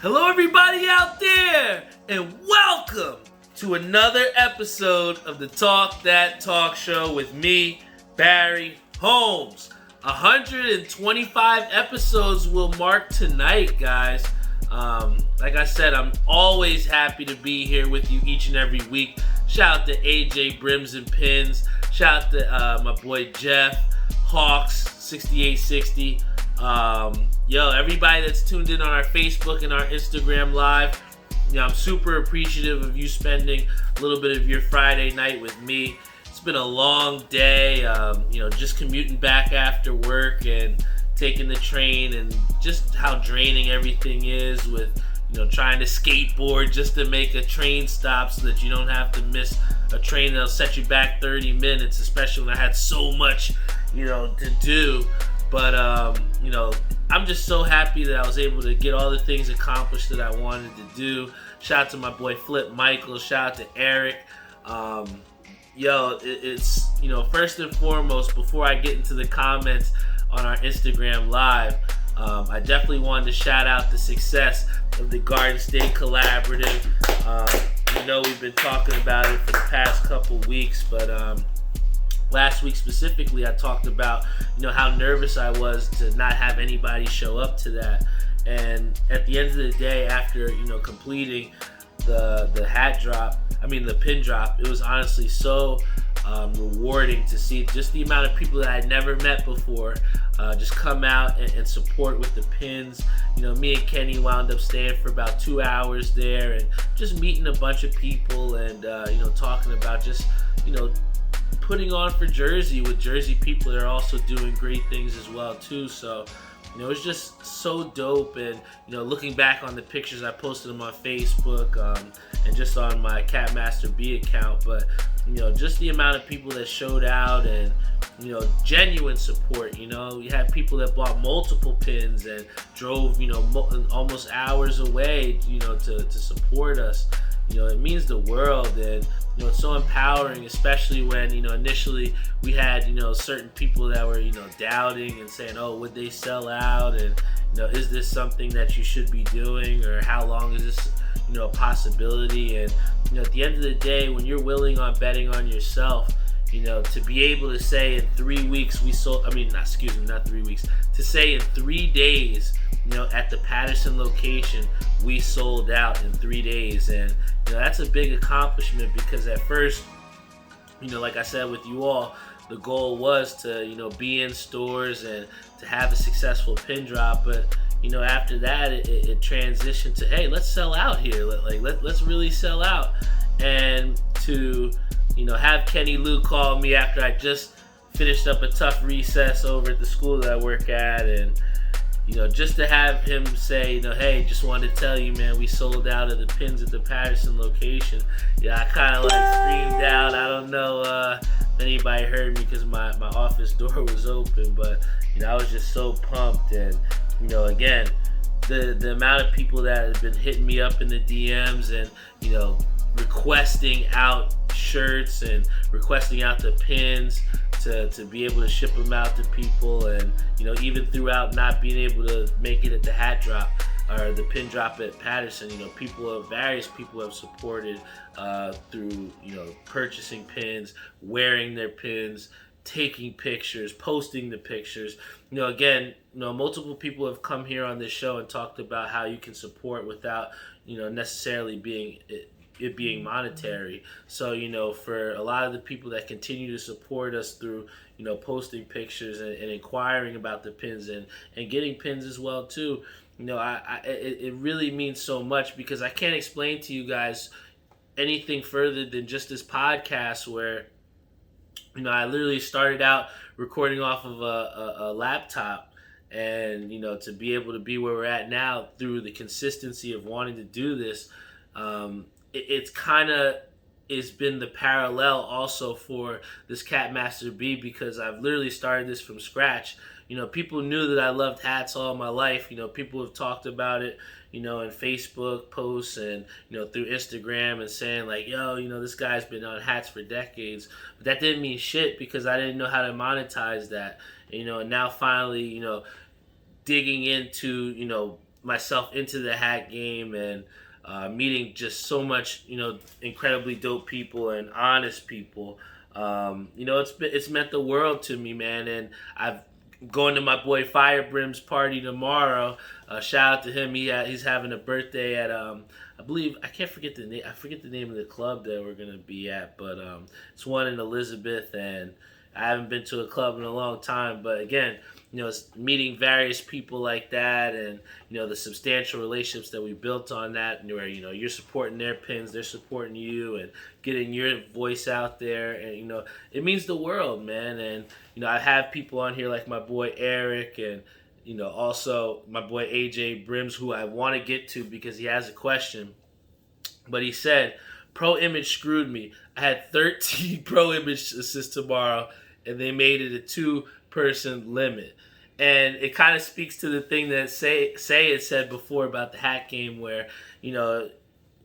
Hello everybody out there, and welcome to another episode of the Talk That Talk Show with me, Barry Holmes. 125 episodes will mark tonight, guys. Like I said, I'm always happy to be here with you each and every week. Shout out to AJ Brims and Pins. Shout out to my boy Jeff Hawks 6860. Everybody that's tuned in on our Facebook and our Instagram Live, I'm super appreciative of you spending a little bit of your Friday night with me. It's been a long day, just commuting back after work and taking the train, and just how draining everything is with, trying to skateboard just to make a train stop so that you don't have to miss a train that'll set you back 30 minutes, especially when I had so much, to do. But, I'm just so happy that I was able to get all the things accomplished that I wanted to do. Shout out to my boy Flip Michael. Shout out to Eric. It's first and foremost, before I get into the comments on our Instagram Live, I definitely wanted to shout out the success of the Garden State Collaborative. We've been talking about it for the past couple weeks, but last week specifically, I talked about, how nervous I was to not have anybody show up to that. And at the end of the day, after, completing the pin drop, it was honestly so rewarding to see just the amount of people that I'd never met before just come out and support with the pins. Me and Kenny wound up staying for about 2 hours there and just meeting a bunch of people and, talking about just, putting on for Jersey with Jersey people that are also doing great things as well too. So it's just so dope. And looking back on the pictures, I posted them on Facebook and just on my Catmaster B account, but just the amount of people that showed out and genuine support. We had people that bought multiple pins and drove almost hours away to support us. It means the world, and it's so empowering, especially when initially we had certain people that were doubting and saying, oh, would they sell out, and is this something that you should be doing, or how long is this a possibility? And at the end of the day, when you're willing on betting on yourself, to be able to say in 3 weeks we sold, not 3 weeks, to say in 3 days, at the Patterson location, we sold out in 3 days. And that's a big accomplishment, because at first, like I said with you all, the goal was to be in stores and to have a successful pin drop. But after that, it transitioned to, hey, let's sell out here. Let's really sell out. And to have Kenny Lou call me after I just finished up a tough recess over at the school that I work at, and just to have him say, hey, just wanted to tell you, man, we sold out of the pins at the Patterson location. I kind of screamed out. I don't know if anybody heard me because my office door was open, but I was just so pumped. And again, the amount of people that have been hitting me up in the DMs and requesting out shirts and requesting out the pins to be able to ship them out to people, and even throughout not being able to make it at the hat drop or the pin drop at Patterson, various people have supported through purchasing pins, wearing their pins, taking pictures, posting the pictures. Multiple people have come here on this show and talked about how you can support without necessarily being monetary. So for a lot of the people that continue to support us through posting pictures and inquiring about the pins and getting pins as well too, it really means so much, because I can't explain to you guys anything further than just this podcast, where I literally started out recording off of a laptop, and to be able to be where we're at now through the consistency of wanting to do this, it's kind of has been the parallel also for this Catmaster B, because I've literally started this from scratch. People knew that I loved hats all my life. People have talked about it, in Facebook posts and, through Instagram, and saying like, yo, this guy's been on hats for decades. But that didn't mean shit, because I didn't know how to monetize that. And now finally, digging into, myself into the hat game and meeting just so much, incredibly dope people and honest people. It's meant the world to me, man. And I've going to my boy Firebrim's party tomorrow. Shout out to him. He's having a birthday at I believe I can't forget the name. I forget the name of the club that we're gonna be at, but it's one in Elizabeth, and I haven't been to a club in a long time. But again, it's meeting various people like that, and the substantial relationships that we built on that, and where you're supporting their pins, they're supporting you, and getting your voice out there, and it means the world, man. And I have people on here like my boy Eric, and also my boy AJ Brims, who I want to get to because he has a question. But he said, Pro Image screwed me. I had 13 Pro Image assists tomorrow, and they made it a 2-person limit. And it kind of speaks to the thing that Say had said before about the hat game, where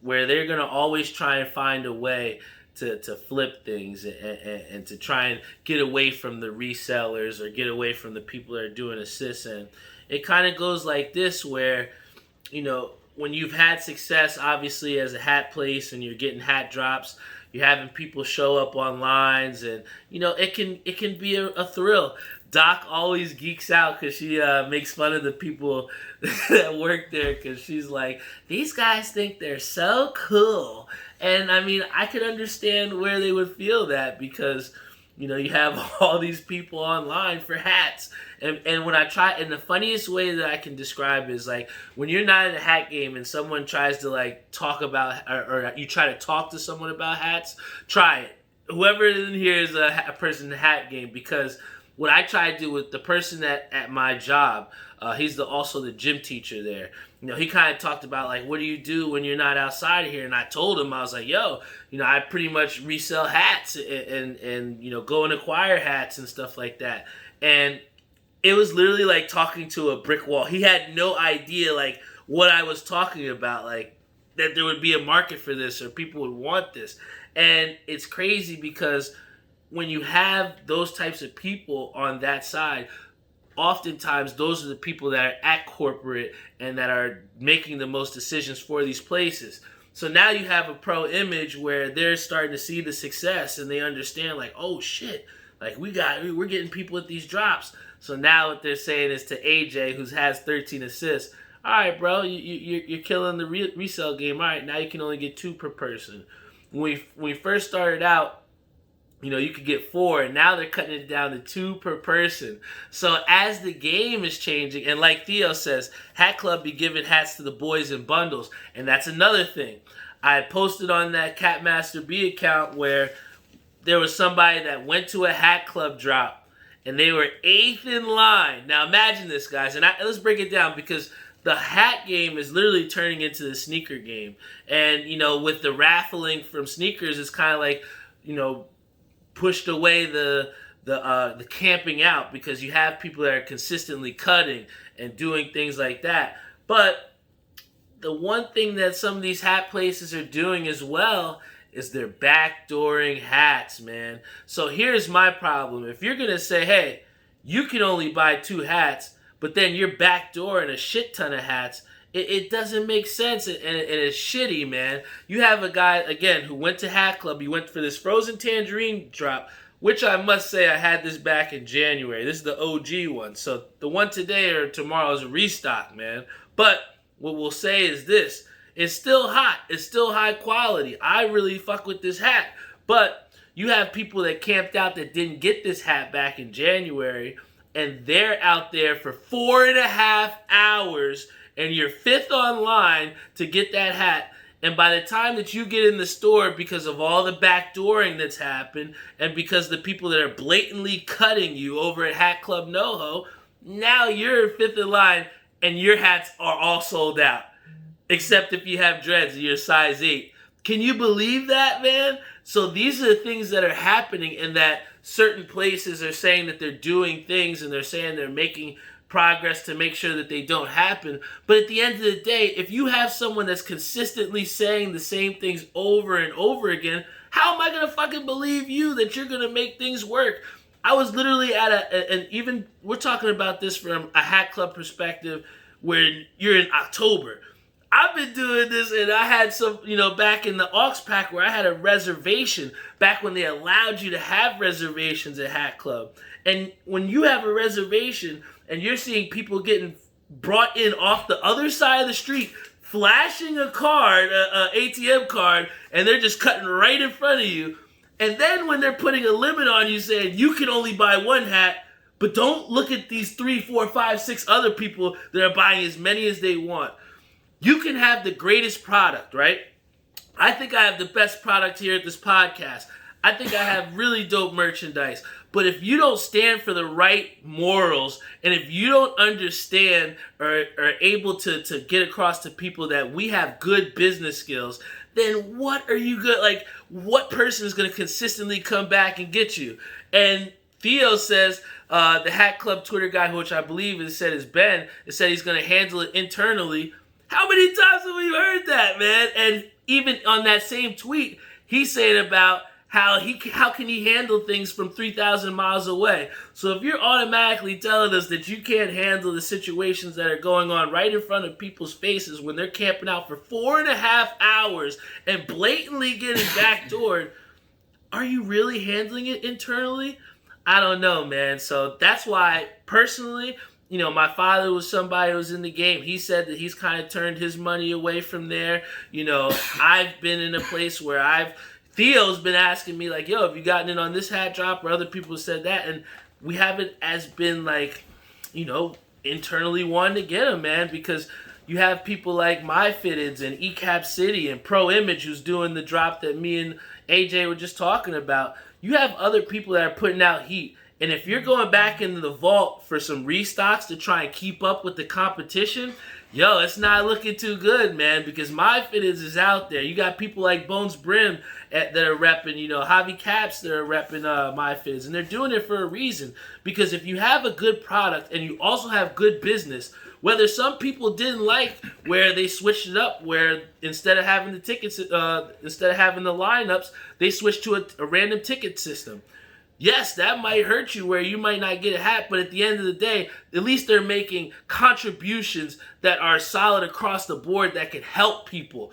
where they're going to always try and find a way to flip things and to try and get away from the resellers or get away from the people that are doing assists. And it kind of goes like this, where when you've had success, obviously, as a hat place, and you're getting hat drops, you're having people show up on lines, and it can be a thrill. Doc always geeks out because she makes fun of the people that work there, because she's like, these guys think they're so cool. And I mean, I could understand where they would feel that, because you have all these people online for hats. And when I try, and the funniest way that I can describe is like when you're not in a hat game and someone tries to like talk about, or you try to talk to someone about hats, try it. Whoever in here is a person in the hat game, because what I try to do with the person at my job, he's also the gym teacher there. He kind of talked about like, what do you do when you're not outside of here? And I told him, I was like, yo, I pretty much resell hats and go and acquire hats and stuff like that. And it was literally like talking to a brick wall. He had no idea like what I was talking about, like that there would be a market for this or people would want this. And it's crazy because when you have those types of people on that side, oftentimes those are the people that are at corporate and that are making the most decisions for these places. So now you have a Pro Image where they're starting to see the success and they understand like, oh shit, like we're getting people at these drops. So now what they're saying is to AJ, who has 13 assists, all right, bro, you're killing the resale game. All right, now you can only get 2 per person. When we first started out, you could get 4, and now they're cutting it down to 2 per person. So as the game is changing, and like Theo says, Hat Club be giving hats to the boys in bundles, and that's another thing. I posted on that Catmaster B account where there was somebody that went to a Hat Club drop, and they were 8th in line. Now imagine this, guys, and let's break it down, because the hat game is literally turning into the sneaker game. And, with the raffling from sneakers, it's kind of like, pushed away the camping out, because you have people that are consistently cutting and doing things like that. But the one thing that some of these hat places are doing as well is they're backdooring hats, man. So here's my problem. If you're going to say, hey, you can only buy 2 hats, but then you're backdooring a shit ton of hats, it doesn't make sense, and it's shitty, man. You have a guy, again, who went to Hat Club. He went for this frozen tangerine drop, which I must say I had this back in January. This is the OG one. So the one today or tomorrow is a restock, man. But what we'll say is this. It's still hot. It's still high quality. I really fuck with this hat. But you have people that camped out that didn't get this hat back in January, and they're out there for 4.5 hours, and you're 5th online to get that hat. And by the time that you get in the store, because of all the backdooring that's happened, and because the people that are blatantly cutting you over at Hat Club NoHo, now you're 5th in line, and your hats are all sold out. Except if you have dreads and you're size 8. Can you believe that, man? So these are the things that are happening, and that certain places are saying that they're doing things, and they're saying they're making progress to make sure that they don't happen. But at the end of the day, if you have someone that's consistently saying the same things over and over again, how am I going to fucking believe you that you're going to make things work? I was literally at and even, we're talking about this from a Hat Club perspective, when you're in October. I've been doing this, and I had some, back in the Aux Pack where I had a reservation back when they allowed you to have reservations at Hat Club. And when you have a reservation and you're seeing people getting brought in off the other side of the street, flashing a card, a ATM card, and they're just cutting right in front of you. And then when they're putting a limit on you saying you can only buy one hat, but don't look at these 3, 4, 5, 6 other people that are buying as many as they want. You can have the greatest product, right? I think I have the best product here at this podcast. I think I have really dope merchandise. But if you don't stand for the right morals, and if you don't understand or are able to get across to people that we have good business skills, then what are you good? Like, what person is going to consistently come back and get you? And Theo says, the Hat Club Twitter guy, which I believe is Ben, said he's going to handle it internally. How many times have we heard that, man? And even on that same tweet, he's saying about how can he handle things from 3,000 miles away. So if you're automatically telling us that you can't handle the situations that are going on right in front of people's faces when they're camping out for 4.5 hours and blatantly getting backdoored, are you really handling it internally? I don't know, man. So that's why, personally, my father was somebody who was in the game. He said that he's kind of turned his money away from there. I've been in a place where Theo's been asking me, like, yo, have you gotten in on this hat drop? Or other people said that. And we haven't been, like, internally wanting to get them, man. Because you have people like My Fitteds and ECAP City and Pro Image who's doing the drop that me and AJ were just talking about. You have other people that are putting out heat. And if you're going back into the vault for some restocks to try and keep up with the competition, it's not looking too good, man, because My Fitteds is out there. You got people like Bones Brim that are repping, Javi Caps that are repping My Fitteds, and they're doing it for a reason. Because if you have a good product and you also have good business, whether some people didn't like where they switched it up, where instead of having the tickets, instead of having the lineups, they switched to a random ticket system. Yes, that might hurt you where you might not get a hat, but at the end of the day, at least they're making contributions that are solid across the board that can help people.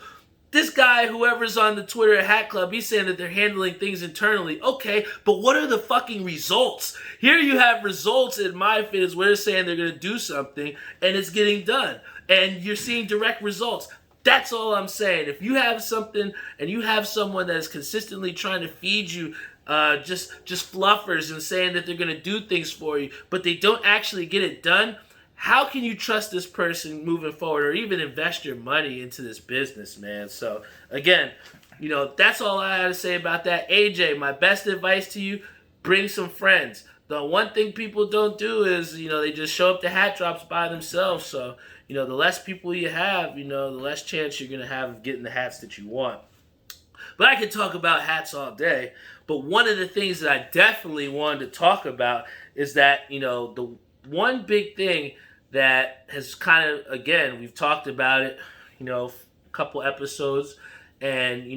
This guy, whoever's on the Twitter at Hat Club, he's saying that they're handling things internally. Okay, but what are the fucking results? Here you have results in My Fitteds where they're saying they're going to do something, and it's getting done. And you're seeing direct results. That's all I'm saying. If you have something and you have someone that is consistently trying to feed you just fluffers and saying that they're going to do things for you, but they don't actually get it done, how can you trust this person moving forward or even invest your money into this business, man? So, again, that's all I had to say about that. AJ, my best advice to you, bring some friends. The one thing people don't do is, they just show up to hat drops by themselves. So, the less people you have, the less chance you're going to have of getting the hats that you want. But I could talk about hats all day. But one of the things that I definitely wanted to talk about is that, the one big thing that has kind of, again, we've talked about it, a couple episodes. And,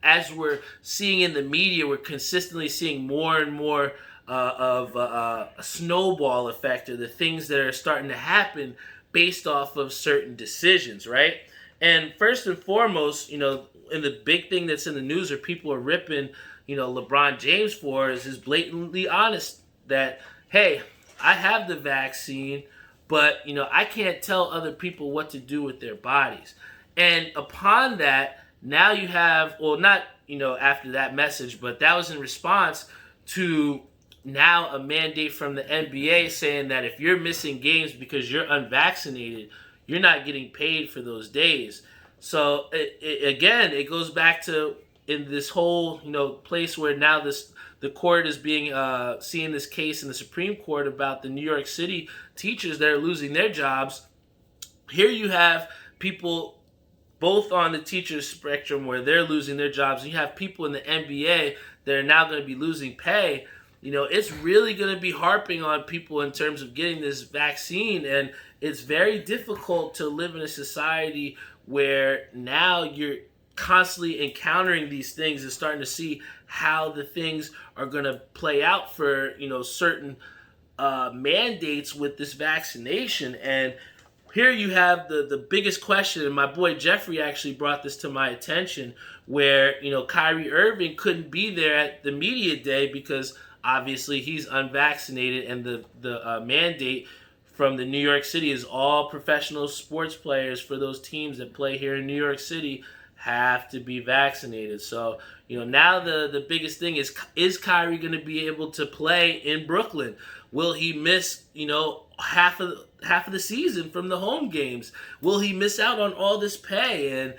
as we're seeing in the media, we're consistently seeing more and more of a snowball effect of the things that are starting to happen based off of certain decisions, right? And first and foremost, and the big thing that's in the news or people are ripping, LeBron James for is his blatantly honest that, hey, I have the vaccine, but, I can't tell other people what to do with their bodies. And upon that, now you have, well, not, after that message, but that was in response to now a mandate from the NBA saying that if you're missing games because you're unvaccinated, you're not getting paid for those days. So, it goes back to in this whole, place where now the court is being seeing this case in the Supreme Court about the New York City teachers that are losing their jobs. Here you have people both on the teachers spectrum where they're losing their jobs. You have people in the NBA that are now going to be losing pay. It's really going to be harping on people in terms of getting this vaccine, and it's very difficult to live in a society where now you're constantly encountering these things and starting to see how the things are going to play out for, certain mandates with this vaccination. And here you have the biggest question, and my boy Jeffrey actually brought this to my attention, where Kyrie Irving couldn't be there at the media day because obviously he's unvaccinated, and the mandate from the New York City is all professional sports players for those teams that play here in New York City have to be vaccinated. So now the biggest thing is Kyrie going to be able to play in Brooklyn? Will he miss half of the season from the home games? Will he miss out on all this pay? And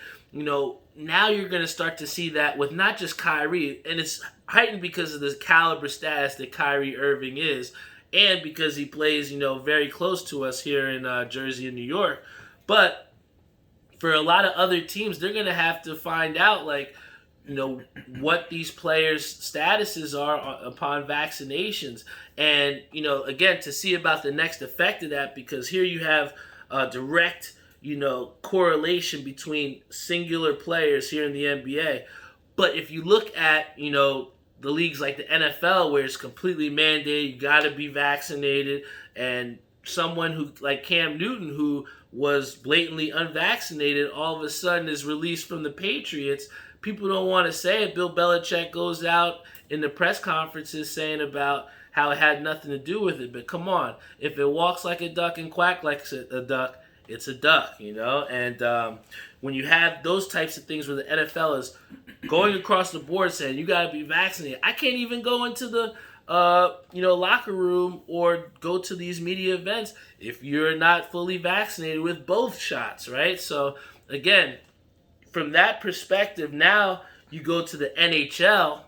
now you're going to start to see that with not just Kyrie, and it's heightened because of the caliber status that Kyrie Irving is, and because he plays very close to us here in Jersey and New York. But for a lot of other teams, they're going to have to find out what these players' statuses are upon vaccinations. And, again, to see about the next effect of that, because here you have a direct, correlation between singular players here in the NBA. But if you look at, the leagues like the NFL, where it's completely mandated, you got to be vaccinated, and someone who, like Cam Newton, who was blatantly unvaccinated, all of a sudden is released from the Patriots. People don't want to say it. Bill Belichick goes out in the press conferences saying about how it had nothing to do with it. But come on, if it walks like a duck and quack like a duck, it's a duck, And when you have those types of things where the NFL is going across the board saying you got to be vaccinated, I can't even go into the locker room or go to these media events if you're not fully vaccinated with both shots, right? So again, from that perspective, now you go to the NHL,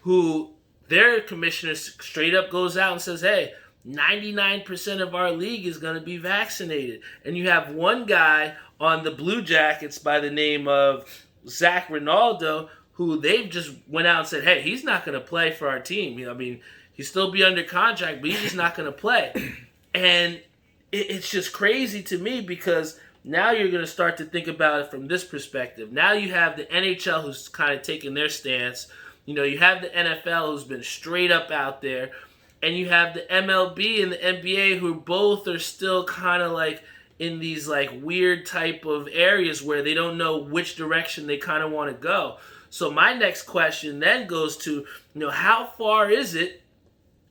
who their commissioner straight up goes out and says, hey, 99% of our league is going to be vaccinated. And you have one guy on the Blue Jackets by the name of Zac Rinaldo, who they've just went out and said, hey, he's not going to play for our team. He'll still be under contract, but he's just not going to play. And it's just crazy to me, because now you're going to start to think about it from this perspective. Now you have the NHL, who's kind of taking their stance. You have the NFL, who's been straight up out there. And you have the MLB and the NBA, who both are still kind of like in these like weird type of areas where they don't know which direction they kind of want to go. So my next question then goes to, how far is it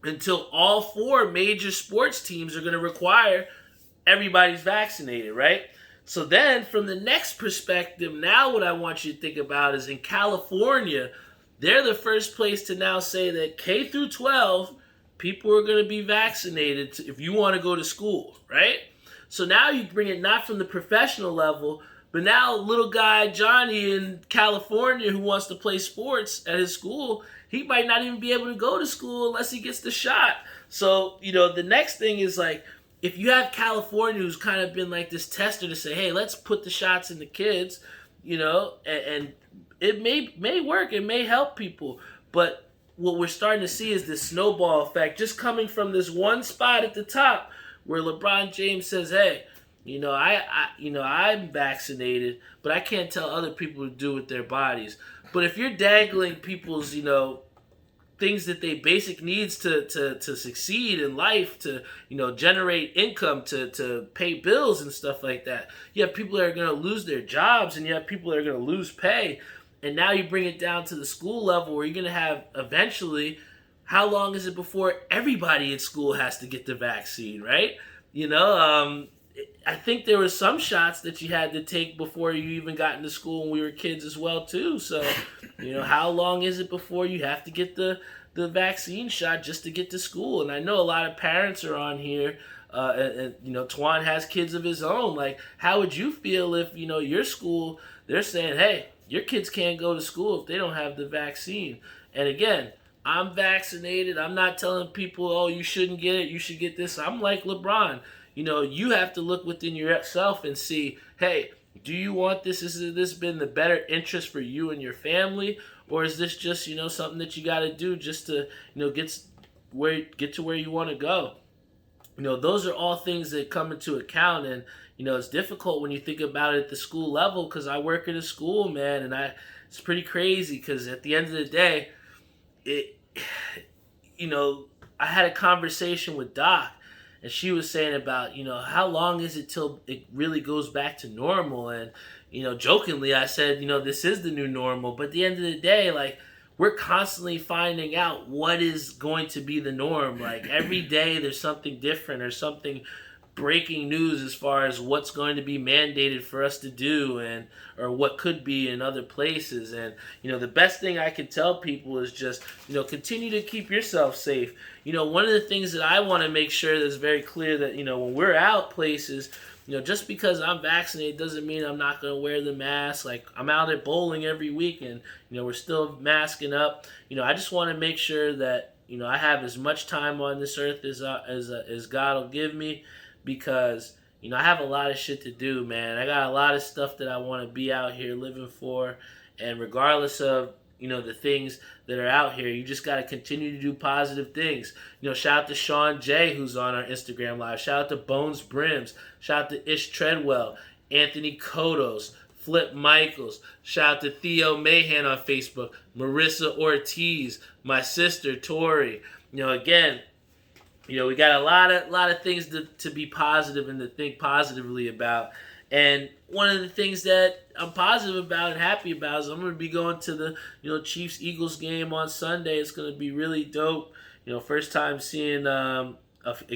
until all four major sports teams are going to require everybody's vaccinated, right? So then from the next perspective, now what I want you to think about is in California, they're the first place to now say that K through 12, people are going to be vaccinated if you want to go to school, right? So now you bring it not from the professional level, but now little guy Johnny in California who wants to play sports at his school, he might not even be able to go to school unless he gets the shot. So, the next thing is like, if you have California who's kind of been like this tester to say, hey, let's put the shots in the kids, and it may work, it may help people, but what we're starting to see is this snowball effect just coming from this one spot at the top where LeBron James says, hey, I'm vaccinated, but I can't tell other people to do with their bodies. But if you're dangling people's, things that they basic needs to succeed in life, to, generate income, to pay bills and stuff like that, you have people that are going to lose their jobs, and you have people that are going to lose pay. And now you bring it down to the school level where you're going to have eventually, how long is it before everybody in school has to get the vaccine, right? I think there were some shots that you had to take before you even got into school when we were kids as well, too. So, how long is it before you have to get the vaccine shot just to get to school? And I know a lot of parents are on here, and Twan has kids of his own. Like, how would you feel if, your school, they're saying, hey, your kids can't go to school if they don't have the vaccine? And again, I'm vaccinated. I'm not telling people, oh, you shouldn't get it, you should get this. I'm like LeBron. You have to look within yourself and see, hey, do you want this? Has this been the better interest for you and your family? Or is this just, something that you got to do just to, get to where you want to go? Those are all things that come into account. And, it's difficult when you think about it at the school level, because I work at a school, man, and it's pretty crazy, because at the end of the day, I had a conversation with Doc, and she was saying about, how long is it till it really goes back to normal? And, jokingly, I said, this is the new normal. But at the end of the day, like, we're constantly finding out what is going to be the norm. Like, every day there's something different or something breaking news as far as what's going to be mandated for us to do, and or what could be in other places. And the best thing I can tell people is just continue to keep yourself safe. One of the things that I want to make sure that's very clear, that when we're out places, just because I'm vaccinated doesn't mean I'm not going to wear the mask. Like, I'm out at bowling every week, and we're still masking up. I just want to make sure that I have as much time on this earth as God will give me, because I have a lot of shit to do, man. I got a lot of stuff that I want to be out here living for, and regardless of the things that are out here, you just got to continue to do positive things. Shout out to Sean J, who's on our Instagram live. Shout out to Bones Brims. Shout out to Ish Treadwell, Anthony Kodos, Flip Michaels. Shout out to Theo Mahan on Facebook, Marissa Ortiz, my sister Tori. Again, we got a lot of things to be positive and to think positively about. And one of the things that I'm positive about and happy about is I'm going to be going to the Chiefs-Eagles game on Sunday. It's going to be really dope. First time seeing a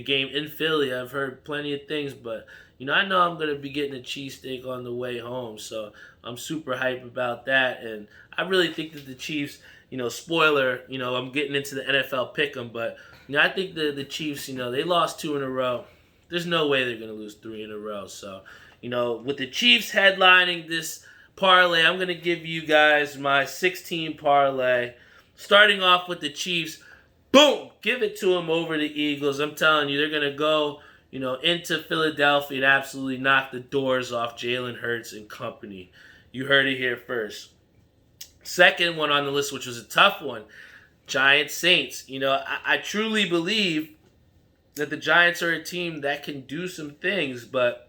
game in Philly. I've heard plenty of things, but I know I'm going to be getting a cheesesteak on the way home. So I'm super hype about that. And I really think that the Chiefs, spoiler, I'm getting into the NFL pick'em, but I think the Chiefs, they lost 2 in a row. There's no way they're going to lose 3 in a row. So, with the Chiefs headlining this parlay, I'm going to give you guys my 16 parlay. Starting off with the Chiefs, boom, give it to them over the Eagles. I'm telling you, they're going to go, into Philadelphia and absolutely knock the doors off Jalen Hurts and company. You heard it here first. Second one on the list, which was a tough one, Giants Saints. I truly believe that the Giants are a team that can do some things, but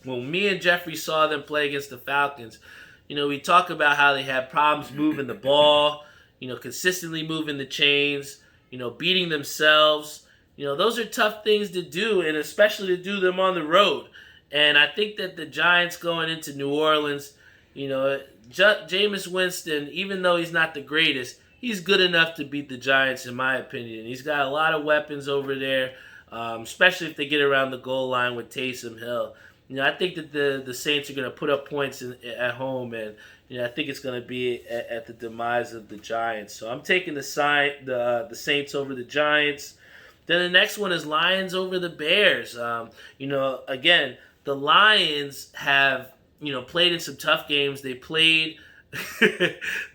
when me and Jeffrey saw them play against the Falcons, we talk about how they had problems moving the ball, consistently moving the chains, beating themselves. Those are tough things to do, and especially to do them on the road. And I think that the Giants going into New Orleans, Jameis Winston, even though he's not the greatest, he's good enough to beat the Giants, in my opinion. He's got a lot of weapons over there, especially if they get around the goal line with Taysom Hill. I think that the Saints are going to put up points at home, and I think it's going to be at the demise of the Giants. So I'm taking the Saints over the Giants. Then the next one is Lions over the Bears. Again, the Lions have played in some tough games. They played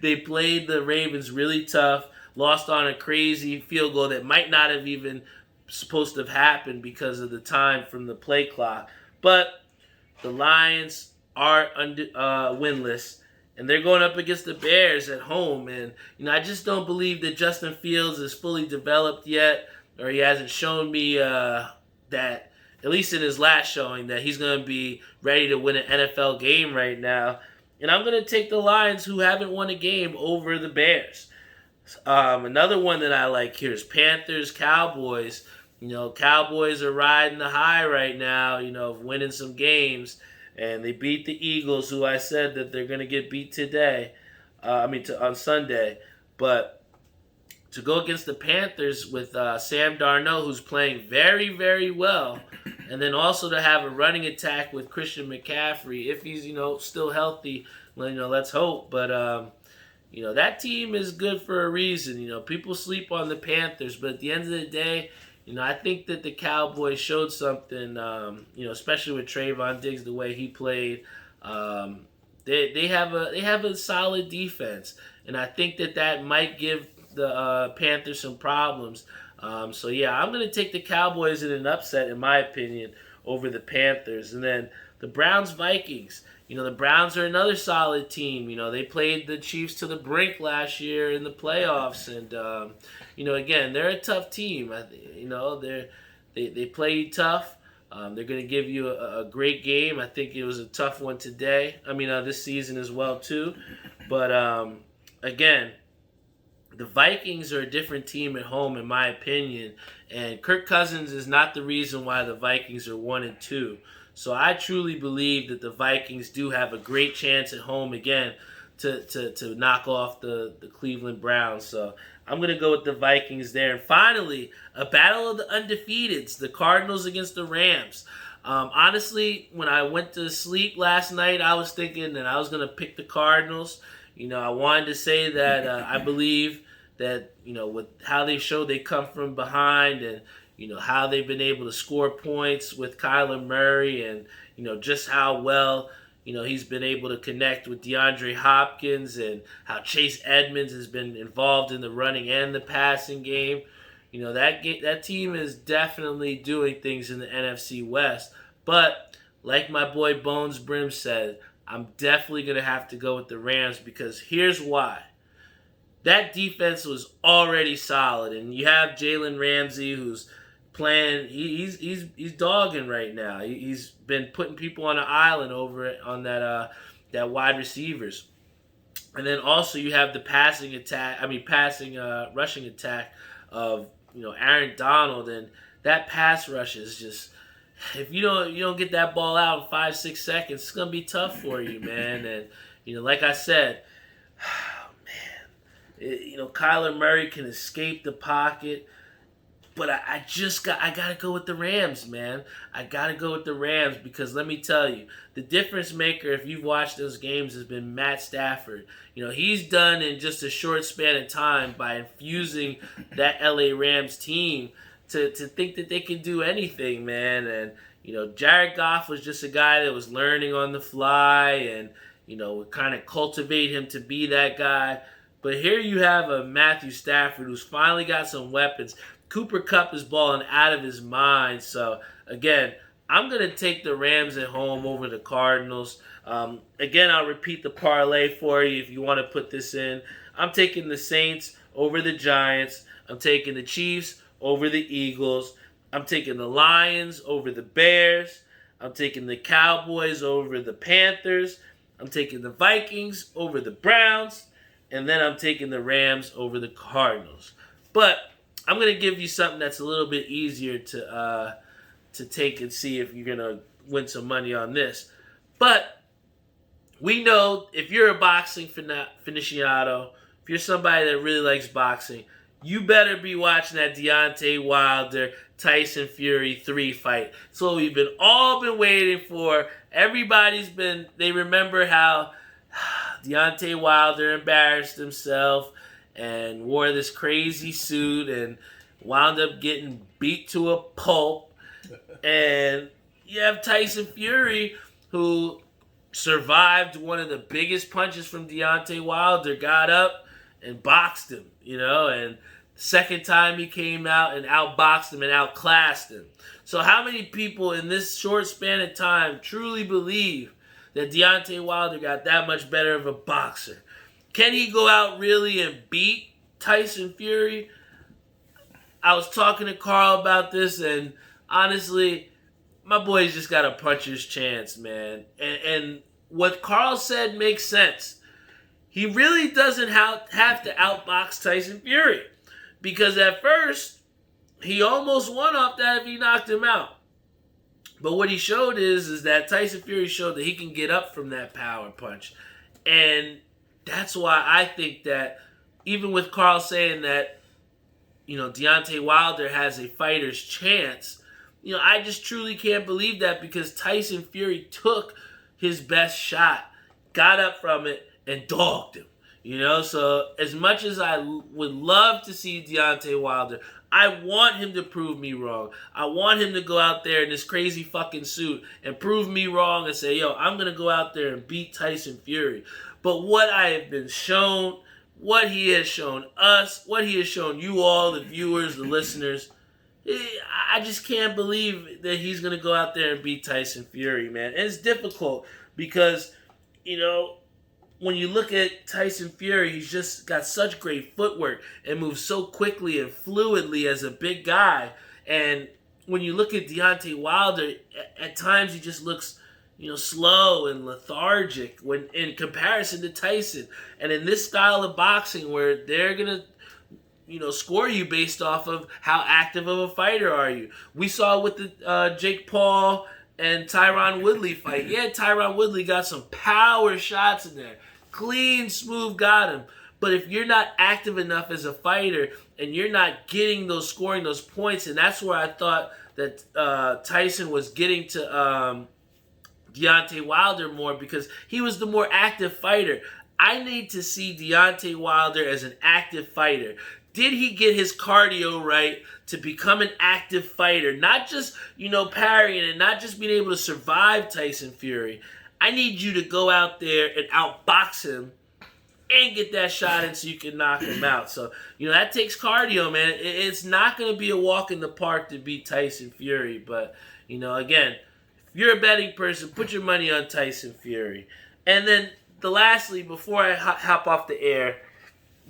the Ravens really tough. Lost on a crazy field goal that might not have even supposed to have happened because of the time from the play clock. But the Lions are winless, and they're going up against the Bears at home. And I just don't believe that Justin Fields is fully developed yet, or he hasn't shown me that, at least in his last showing, that he's going to be ready to win an NFL game right now. And I'm going to take the Lions, who haven't won a game, over the Bears. Another one that I like here is Panthers, Cowboys. Cowboys are riding the high right now, of winning some games. And they beat the Eagles, who I said that they're going to get beat today. On Sunday. But to go against the Panthers with Sam Darnold, who's playing very, very well, and then also to have a running attack with Christian McCaffrey, if he's, still healthy, let's hope. But, that team is good for a reason. People sleep on the Panthers, but at the end of the day, I think that the Cowboys showed something, especially with Trayvon Diggs, the way he played. They have a solid defense, and I think that might give the Panthers some problems. I'm going to take the Cowboys in an upset, in my opinion, over the Panthers. And then the Browns-Vikings. The Browns are another solid team. They played the Chiefs to the brink last year in the playoffs. And, again, they're a tough team. They play tough. They're going to give you a great game. I think it was a tough one today. This season as well, too. But, again, The Vikings are a different team at home, in my opinion, and Kirk Cousins is not the reason why the Vikings are 1-2. So I truly believe that the Vikings do have a great chance at home again to knock off the Cleveland Browns. So I'm going to go with the Vikings there. And finally, a battle of the undefeateds, the Cardinals against the Rams. Honestly, when I went to sleep last night, I was thinking that I was going to pick the Cardinals. I wanted to say that I believe that, with how they show they come from behind and, how they've been able to score points with Kyler Murray and, just how well, he's been able to connect with DeAndre Hopkins and how Chase Edmonds has been involved in the running and the passing game. That team is definitely doing things in the NFC West. But like my boy Bones Brim said, I'm definitely going to have to go with the Rams because here's why. That defense was already solid, and you have Jalen Ramsey who's playing. He's dogging right now. He's been putting people on an island over on that wide receivers, and then also you have the rushing attack of Aaron Donald, and that pass rush is just. If you don't get that ball out in 5-6 seconds, it's gonna be tough for you, man. And like I said, Kyler Murray can escape the pocket, but I gotta go with the Rams, man. I gotta go with the Rams because let me tell you, the difference maker, if you've watched those games, has been Matt Stafford. He's done in just a short span of time by infusing that LA Rams team to think that they can do anything, man. And, Jared Goff was just a guy that was learning on the fly and, would kind of cultivate him to be that guy. But here you have a Matthew Stafford who's finally got some weapons. Cooper Kupp is balling out of his mind. So, again, I'm going to take the Rams at home over the Cardinals. Again, I'll repeat the parlay for you if you want to put this in. I'm taking the Saints over the Giants. I'm taking the Chiefs over the Eagles. I'm taking the Lions over the Bears. I'm taking the Cowboys over the Panthers. I'm taking the Vikings over the Browns. And then I'm taking the Rams over the Cardinals. But I'm going to give you something that's a little bit easier to take and see if you're going to win some money on this. But we know if you're a boxing aficionado, if you're somebody that really likes boxing, you better be watching that Deontay Wilder Tyson Fury 3 fight. So we've all been waiting for. They remember how Deontay Wilder embarrassed himself and wore this crazy suit and wound up getting beat to a pulp. And you have Tyson Fury, who survived one of the biggest punches from Deontay Wilder, got up and boxed him, and second time he came out and outboxed him and outclassed him. So how many people in this short span of time truly believe that Deontay Wilder got that much better of a boxer? Can he go out really and beat Tyson Fury? I was talking to Carl about this, and honestly, my boy's just got a puncher's chance, man. And what Carl said makes sense. He really doesn't have to outbox Tyson Fury. Because at first, he almost won off that if he knocked him out. But what he showed is that Tyson Fury showed that he can get up from that power punch. And that's why I think that even with Carl saying that, Deontay Wilder has a fighter's chance, I just truly can't believe that because Tyson Fury took his best shot, got up from it, and dogged him. So as much as I would love to see Deontay Wilder, I want him to prove me wrong. I want him to go out there in this crazy fucking suit and prove me wrong and say, I'm going to go out there and beat Tyson Fury. But what I have been shown, what he has shown us, what he has shown you all, the viewers, the listeners, I just can't believe that he's going to go out there and beat Tyson Fury, man. And it's difficult because, when you look at Tyson Fury, he's just got such great footwork and moves so quickly and fluidly as a big guy. And when you look at Deontay Wilder, at times he just looks, slow and lethargic when in comparison to Tyson. And in this style of boxing where they're going to score you based off of how active of a fighter are you. We saw with the Jake Paul and Tyron Woodley fight. Yeah, Tyron Woodley got some power shots in there. Clean, smooth, got him. But if you're not active enough as a fighter and you're not scoring those points, and that's where I thought that Tyson was getting to Deontay Wilder more, because he was the more active fighter. I need to see Deontay Wilder as an active fighter. Did he get his cardio right to become an active fighter? Not just, parrying and not just being able to survive Tyson Fury. I need you to go out there and outbox him and get that shot in so you can knock him out. So, that takes cardio, man. It's not going to be a walk in the park to beat Tyson Fury. But, again, if you're a betting person, put your money on Tyson Fury. And then, lastly, before I hop off the air,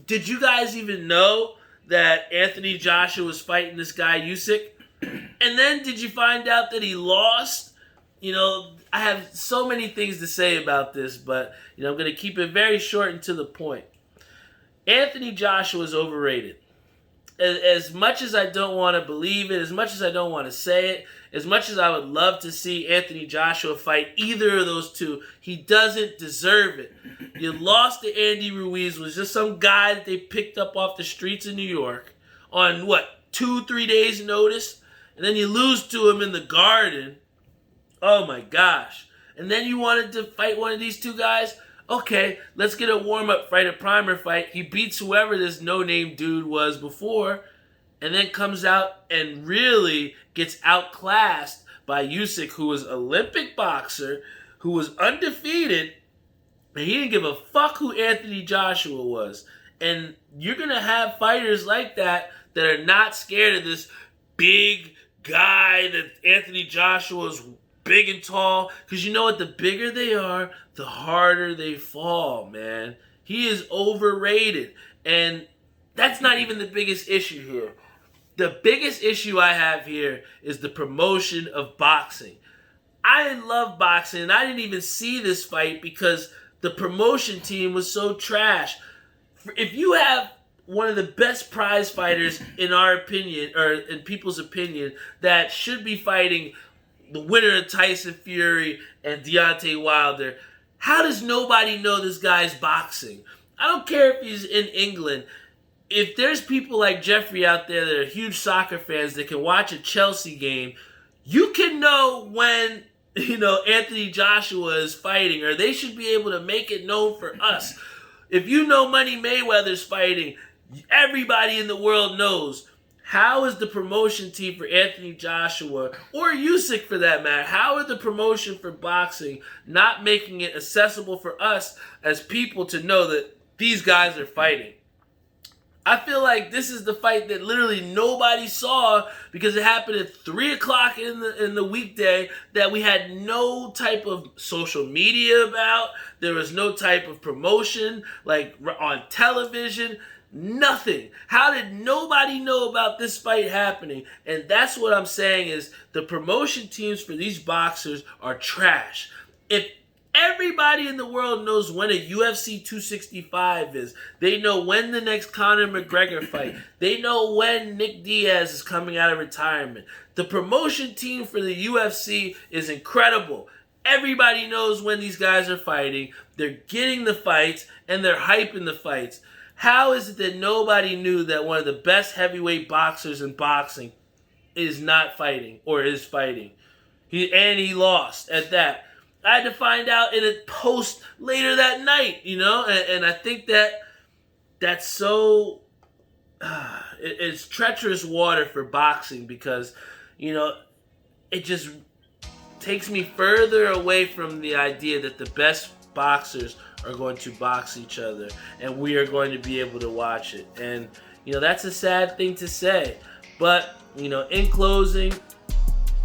did you guys even know that Anthony Joshua was fighting this guy, Usyk? And then did you find out that he lost? I have so many things to say about this, but, I'm going to keep it very short and to the point. Anthony Joshua is overrated. As much as I don't want to believe it, as much as I don't want to say it, as much as I would love to see Anthony Joshua fight either of those two, he doesn't deserve it. You lost to Andy Ruiz, was just some guy that they picked up off the streets of New York on, 2-3 days notice? And then you lose to him in the Garden. Oh my gosh. And then you wanted to fight one of these two guys? Okay, let's get a warm-up fight, a primer fight. He beats whoever this no-name dude was before, and then comes out and really gets outclassed by Usyk, who was an Olympic boxer, who was undefeated, and he didn't give a fuck who Anthony Joshua was. And you're going to have fighters like that are not scared of this big guy that Anthony Joshua is big and tall, because you know what? The bigger they are, the harder they fall, man. He is overrated, and that's not even the biggest issue here. The biggest issue I have here is the promotion of boxing. I love boxing, and I didn't even see this fight because the promotion team was so trash. If you have one of the best prize fighters, in our opinion, or in people's opinion, that should be fighting the winner of Tyson Fury and Deontay Wilder, how does nobody know this guy's boxing? I don't care if he's in England. If there's people like Jeffrey out there that are huge soccer fans that can watch a Chelsea game, you can know when, Anthony Joshua is fighting, or they should be able to make it known for us. If you know Money Mayweather's fighting, everybody in the world knows. How is the promotion team for Anthony Joshua, or Usyk for that matter, how are the promotion for boxing not making it accessible for us as people to know that these guys are fighting? I feel like this is the fight that literally nobody saw because it happened at 3 o'clock in the weekday that we had no type of social media about. There was no type of promotion like on television. Nothing. How did nobody know about this fight happening? And that's what I'm saying is the promotion teams for these boxers are trash. If everybody in the world knows when a UFC 265 is, they know when the next Conor McGregor fight, they know when Nick Diaz is coming out of retirement. The promotion team for the UFC is incredible. Everybody knows when these guys are fighting. They're getting the fights and they're hyping the fights. How is it that nobody knew that one of the best heavyweight boxers in boxing is not fighting or is fighting? He lost at that. I had to find out in a post later that night, and I think that's so it's treacherous water for boxing because, it just takes me further away from the idea that the best boxers are going to box each other and we are going to be able to watch it. And that's a sad thing to say, but in closing,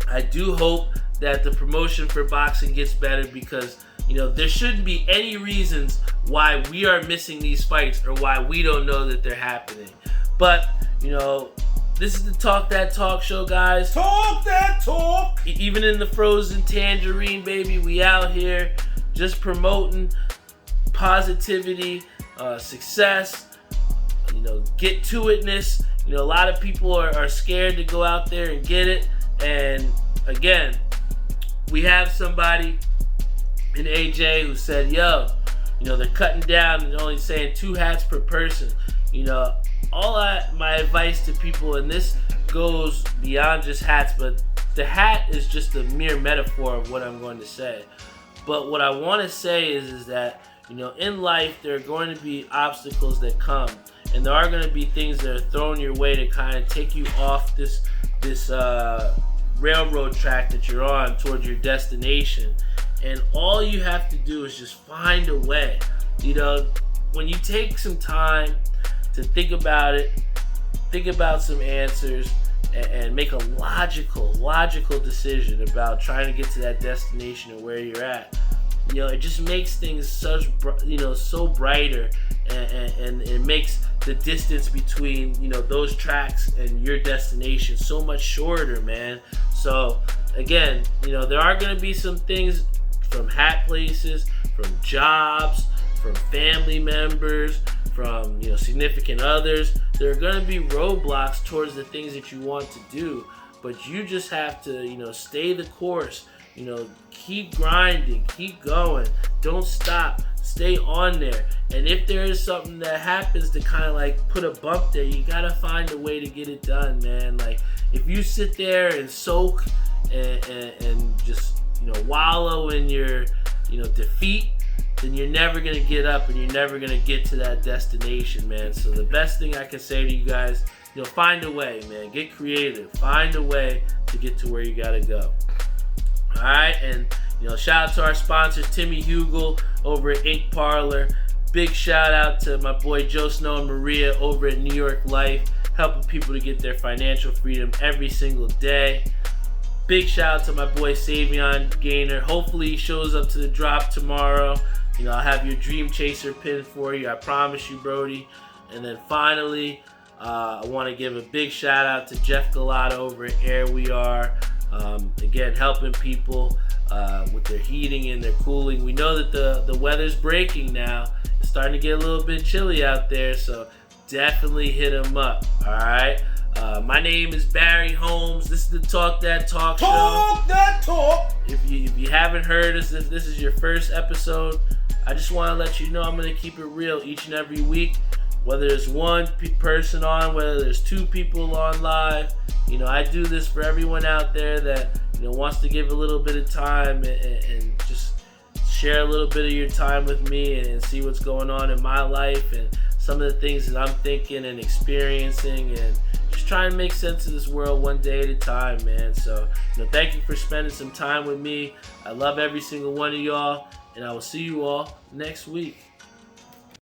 I do hope that the promotion for boxing gets better because there shouldn't be any reasons why we are missing these fights or why we don't know that they're happening. But this is the Talk That Talk show, guys. Talk that talk. Even in the frozen tangerine, baby, we out here just promoting positivity, success, get to itness. A lot of people are scared to go out there and get it. And again, we have somebody in AJ who said, yo, they're cutting down and only saying 2 hats per person. My advice to people, and this goes beyond just hats, but the hat is just a mere metaphor of what I'm going to say. But what I want to say is that, in life, there are going to be obstacles that come, and there are going to be things that are thrown your way to kind of take you off this railroad track that you're on towards your destination. And all you have to do is just find a way. When you take some time to think about it, think about some answers, and make a logical decision about trying to get to that destination and where you're at. It just makes things so brighter, and it makes the distance between, those tracks and your destination so much shorter, man. So again, there are going to be some things from hat places, from jobs, from family members, from significant others. There are going to be roadblocks towards the things that you want to do, but you just have to stay the course. Keep grinding, keep going, don't stop, stay on there. And if there is something that happens to kind of like put a bump there, you gotta find a way to get it done, man. Like, if you sit there and soak and just wallow in your defeat, then you're never going to get up and you're never going to get to that destination, man. So the best thing I can say to you guys, find a way, man. Get creative. Find a way to get to where you got to go. All right, and shout out to our sponsor, Timmy Hugel over at Ink Parlor. Big shout out to my boy Joe Snow and Maria over at New York Life, helping people to get their financial freedom every single day. Big shout out to my boy Savion Gaynor. Hopefully he shows up to the drop tomorrow. I'll have your Dream Chaser pin for you. I promise you, Brody. And then finally, I want to give a big shout out to Jeff Galata over at Air We Are. Again, helping people with their heating and their cooling. We know that the weather's breaking now. It's starting to get a little bit chilly out there, so definitely hit them up. All right. My name is Barry Holmes. This is the Talk That Talk Show. Talk that talk. If you haven't heard us, if this is your first episode, I just want to let you know I'm going to keep it real each and every week. Whether there's one person on, whether there's 2 people on live, I do this for everyone out there that wants to give a little bit of time and just share a little bit of your time with me and see what's going on in my life and some of the things that I'm thinking and experiencing, and just trying to make sense of this world one day at a time, man. So, thank you for spending some time with me. I love every single one of y'all, and I will see you all next week.